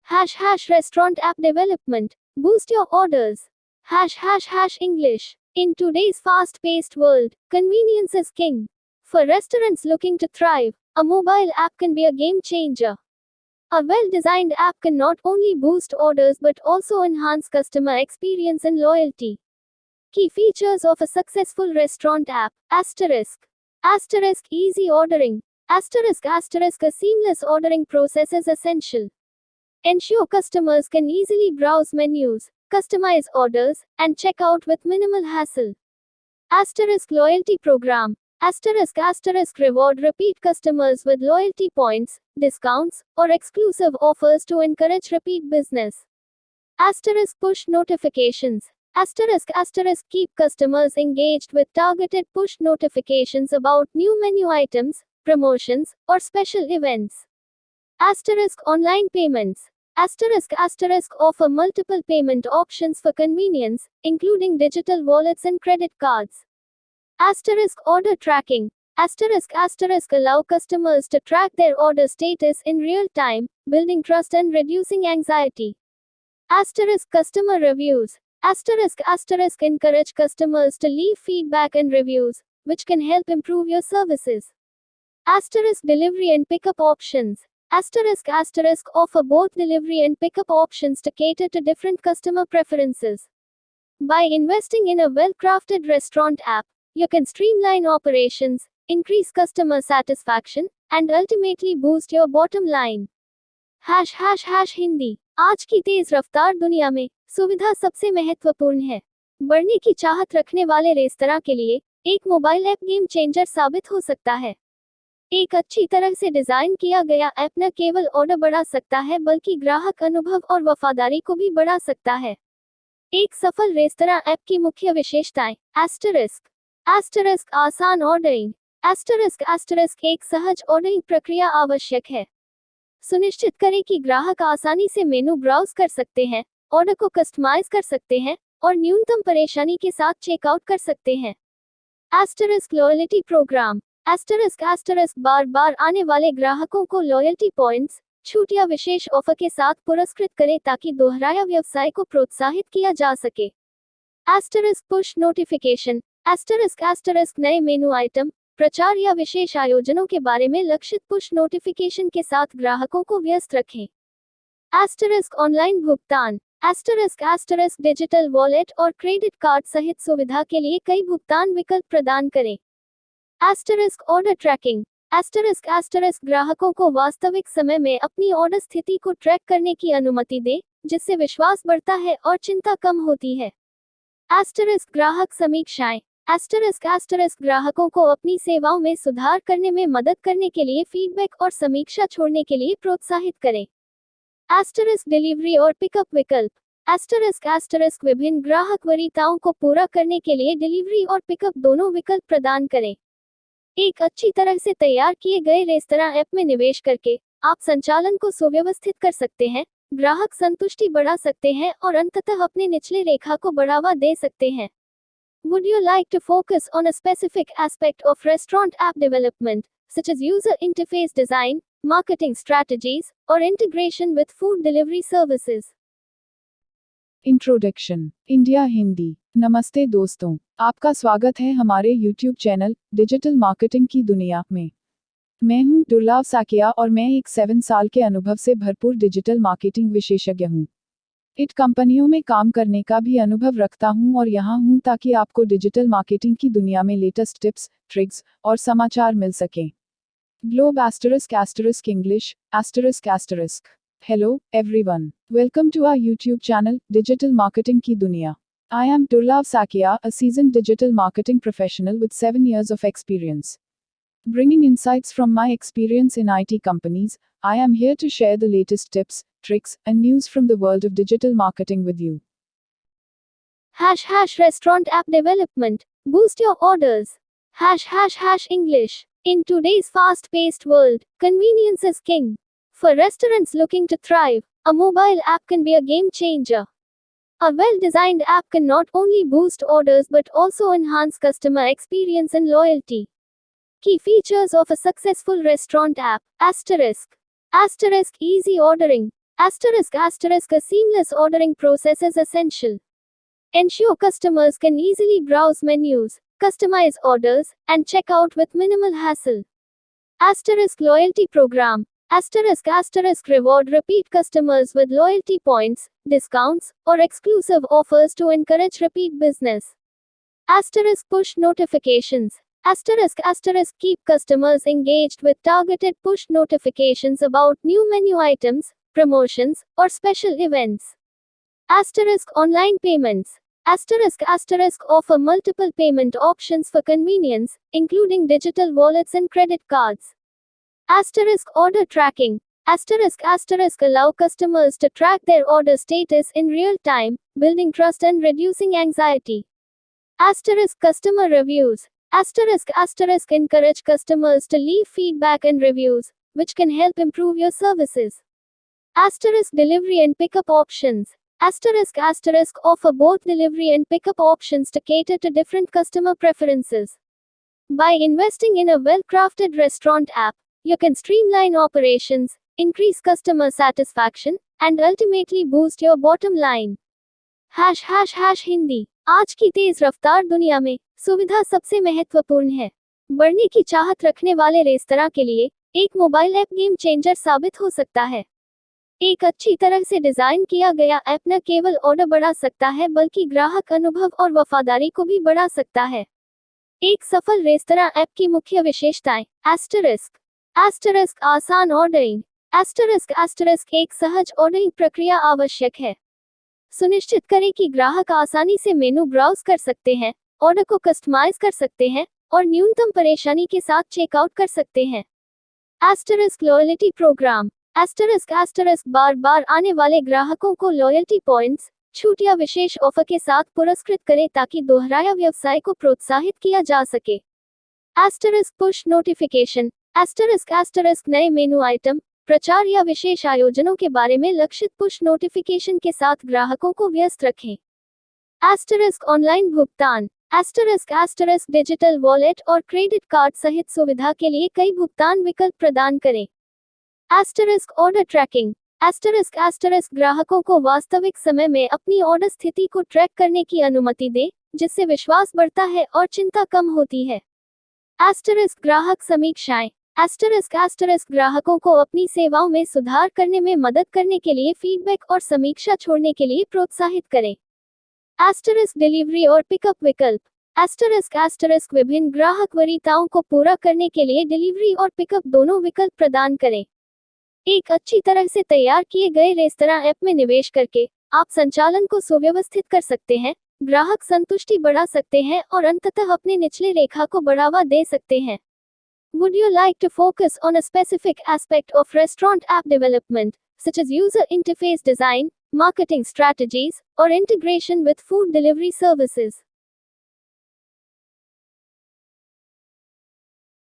# restaurant app development. Boost your orders. # English. In today's fast-paced world, convenience is king. For restaurants looking to thrive, a mobile app can be a game changer. A well-designed app can not only boost orders but also enhance customer experience and loyalty. Key features of a successful restaurant app. **** Easy ordering. **** A seamless ordering process is essential. Ensure customers can easily browse menus, customize orders, and check out with minimal hassle. * Loyalty program. **** Reward repeat customers with loyalty points, discounts, or exclusive offers to encourage repeat business. * Push notifications. **** Keep customers engaged with targeted push notifications about new menu items, promotions, or special events. * Online payments. **** Offer multiple payment options for convenience, including digital wallets and credit cards. Order tracking. Allow customers to track their order status in real time, building trust and reducing anxiety. Customer reviews. Encourage customers to leave feedback and reviews, which can help improve your services. Delivery and pickup options. Offer both delivery and pickup options to cater to different customer preferences. By investing in a well-crafted restaurant app, you can streamline operations, increase customer satisfaction, and ultimately boost your bottom line. ###Hindi. आज की तेज रफ्तार दुनिया में सुविधा सबसे महत्वपूर्ण है। बढ़ने की चाहत रखने वाले रेस्तरां के लिए एक मोबाइल ऐप गेम चेंजर साबित हो सकता है। एक अच्छी तरह से डिजाइन किया गया ऐप न केवल ऑर्डर बढ़ा सकता है बल्कि ग्राहक अनुभव और वफादारी को भी बढ़ा सकता है। एक सफल रेस्तरां ऐप की मुख्य विशेषताएं। आसान ऑर्डरिंग। एक सहज ऑर्डरिंग प्रक्रिया आवश्यक है। सुनिश्चित करें कि ग्राहक आसानी से मेनू ब्राउज कर सकते हैं, ऑर्डर को कस्टमाइज कर सकते हैं और न्यूनतम परेशानी के साथ चेकआउट कर सकते हैं। Loyalty programme. बार बार आने वाले ग्राहकों को लॉयल्टी पॉइंट्स, छूट या विशेष ऑफर के साथ पुरस्कृत करें ताकि दोहराया व्यवसाय को प्रोत्साहित किया जा सके। Push notification. नए मेनू आइटम, प्रचार या विशेष आयोजनों के बारे में लक्षित पुश नोटिफिकेशन के साथ ग्राहकों को व्यस्त रखें। ऑनलाइन भुगतान। डिजिटल वॉलेट और क्रेडिट कार्ड सहित सुविधा के लिए कई भुगतान विकल्प प्रदान करें। Order tracking. ग्राहकों को वास्तविक समय में अपनी ऑर्डर स्थिति को ट्रैक करने की अनुमति दें, जिससे विश्वास बढ़ता है और चिंता कम होती है। ग्राहक समीक्षाएं। ग्राहकों को अपनी सेवाओं में सुधार करने में मदद करने के लिए फीडबैक और समीक्षा छोड़ने के लिए प्रोत्साहित करें। डिलीवरी और पिकअप विकल्प। विभिन्न ग्राहक वरीयताओं को पूरा करने के लिए डिलीवरी और पिकअप दोनों विकल्प प्रदान करें। एक अच्छी तरह से तैयार किए गए रेस्तरां ऐप में निवेश करके आप संचालन को सुव्यवस्थित कर सकते हैं, ग्राहक संतुष्टि बढ़ा सकते हैं और अंततः अपने निचले रेखा को बढ़ावा दे सकते हैं। Would you like to focus on a specific aspect of restaurant app development, such as user interface design, marketing strategies, or integration with food delivery services? Introduction. India Hindi. नमस्ते दोस्तों, आपका स्वागत है हमारे YouTube चैनल डिजिटल मार्केटिंग की दुनिया में। मैं हूं दुर्लभ साकिया और मैं एक 7 साल के अनुभव से भरपूर डिजिटल मार्केटिंग विशेषज्ञ हूं। इट कंपनियों में काम करने का भी अनुभव रखता हूं और यहां हूं ताकि आपको डिजिटल मार्केटिंग की दुनिया में लेटेस्ट टिप्स, ट्रिक्स और समाचार मिल सकें। Globe English ***. Hello, everyone. Welcome to our YouTube channel, Digital Marketing Ki Duniya. I am Durlav Sakia, a seasoned digital marketing professional with 7 years of experience. Bringing insights from my experience in IT companies, I am here to share the latest tips, tricks, and news from the world of digital marketing with you. ## Restaurant app development. Boost your orders. ## English. In today's fast-paced world, convenience is king. For restaurants looking to thrive, a mobile app can be a game changer. A well-designed app can not only boost orders but also enhance customer experience and loyalty. Key features of a successful restaurant app. **** Easy ordering. Asterisk a seamless ordering process is essential. Ensure customers can easily browse menus, customize orders, and check out with minimal hassle. Asterisk loyalty program. Asterisk reward repeat customers with loyalty points, discounts, or exclusive offers to encourage repeat business. Asterisk push notifications. Asterisk keep customers engaged with targeted push notifications about new menu items, promotions, or special events. Asterisk online payments. Asterisk offer multiple payment options for convenience, including digital wallets and credit cards. Asterisk order tracking. Asterisk allow customers to track their order status in real time, building trust and reducing anxiety. Asterisk customer reviews. Asterisk encourage customers to leave feedback and reviews, which can help improve your services. Asterisk delivery and pickup options. Asterisk offer both delivery and pickup options to cater to different customer preferences. By investing in a well-crafted restaurant app, you can streamline operations, increase customer satisfaction, and ultimately boost your bottom line. ###Hindi. आज की तेज रफ्तार दुनिया में सुविधा सबसे महत्वपूर्ण है। बढ़ने की चाहत रखने वाले रेस्तरां के लिए एक मोबाइल ऐप गेम चेंजर साबित हो सकता है। एक अच्छी तरह से डिजाइन किया गया ऐप न केवल ऑर्डर बढ़ा सकता है बल्कि ग्राहक अनुभव और वफादारी को भी बढ़ा सकता है। एक सफल रेस्तरां ऐप की मुख्य विशेषताएं। आसान ऑर्डरिंग। एक सहज ऑर्डरिंग प्रक्रिया आवश्यक है। सुनिश्चित करें कि ग्राहक आसानी से मेनू ब्राउज कर सकते हैं, ऑर्डर को कस्टमाइज कर सकते हैं और न्यूनतम परेशानी के साथ चेकआउट कर सकते हैं। Loyalty programme. बार बार आने वाले ग्राहकों को लॉयल्टी पॉइंट्स, छूट या विशेष ऑफर के साथ पुरस्कृत करें ताकि दोहराया व्यवसाय को प्रोत्साहित किया जा सके। Push notification. नए मेनू आइटम, प्रचार या विशेष आयोजनों के बारे में लक्षित पुश नोटिफिकेशन के साथ ग्राहकों को व्यस्त रखें। ऑनलाइन भुगतान। डिजिटल वॉलेट और क्रेडिट कार्ड सहित सुविधा के लिए कई भुगतान विकल्प प्रदान करें। Order tracking. ग्राहकों को वास्तविक समय में अपनी ऑर्डर स्थिति को ट्रैक करने की अनुमति दे, जिससे विश्वास बढ़ता है और चिंता कम होती है। ग्राहक समीक्षाएं। ग्राहकों को अपनी सेवाओं में सुधार करने में मदद करने के लिए फीडबैक और समीक्षा छोड़ने के लिए प्रोत्साहित करें। डिलीवरी और पिकअप विकल्प। विभिन्न ग्राहक वरीयताओं को पूरा करने के लिए डिलीवरी और पिकअप दोनों विकल्प प्रदान करें। एक अच्छी तरह से तैयार किए गए रेस्तरां ऐप में निवेश करके आप संचालन को सुव्यवस्थित कर सकते हैं, ग्राहक संतुष्टि बढ़ा सकते हैं और अंततः अपने निचले रेखा को बढ़ावा दे सकते हैं। Would you like to focus on a specific aspect of restaurant app development, such as user interface design, marketing strategies, or integration with food delivery services?